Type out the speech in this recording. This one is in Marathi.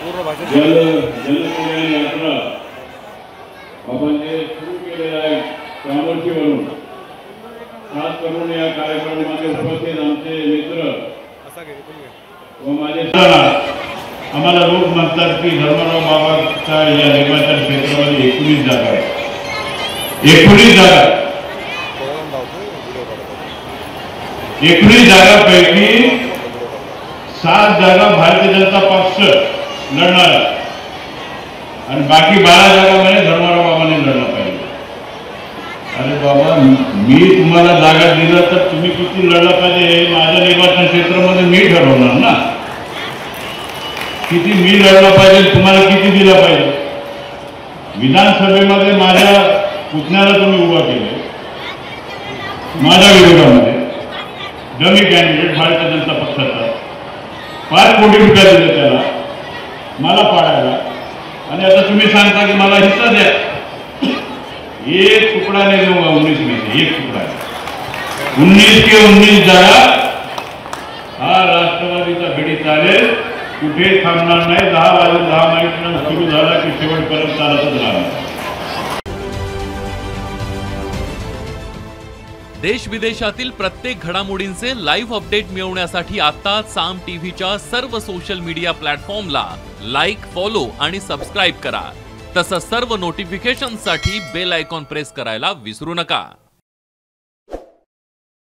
जलकल्याण यात्रा आपण जे सुरू केलेलं आहे कामोर्शीवरून खास करून या कार्यक्रमामध्ये उपस्थित आमचे मित्र व माझे आम्हाला लोक म्हणतात की धर्मराव बाबाच्या या निर्वाचन क्षेत्रामध्ये 19 जागा आहेत। 19 जागा 19 जागांपैकी 7 जागा भारतीय जनता पक्ष लढणार आणि बाकी 12 जागांमध्ये धर्मराव बाबांनी लढलं पाहिजे। अरे बाबा, मी तुम्हाला जागा दिलं तर तुम्ही किती लढला पाहिजे माझ्या निर्वाचन क्षेत्रामध्ये मी ठरवणार ना, किती मी लढला पाहिजे, तुम्हाला किती दिला पाहिजे। विधानसभेमध्ये माझ्या पुतण्याला तुम्ही उभा केले माझ्या विरोधामध्ये, डमी कॅन्डिडेट भारतीय जनता पक्षाचा, 5 कोटी रुपये दिले त्याला मला पाडायला, आणि आता तुम्ही सांगता की मला हिस्सा द्या। एक टुकड़ा नहीं दूंगा 19 में से, एक टुकड़ा 19 के 19 जागा हा राष्ट्रवादीचा घडी चालेल, कुठे थांबणार नाही। 10 वाजून 10 मिनिटांना सुरू झाला की शेवटपर्यंत चालतच राहणार। देश विदेशातील प्रत्येक घडामोडींचे लाईव्ह अपडेट मिळवण्यासाठी आता साम टीव्हीच्या सर्व सोशल मीडिया प्लॅटफॉर्मला लाईक, फॉलो आणि सबस्क्राईब करा। तसंच सर्व नोटिफिकेशनसाठी बेल आयकॉन प्रेस करायला विसरू नका।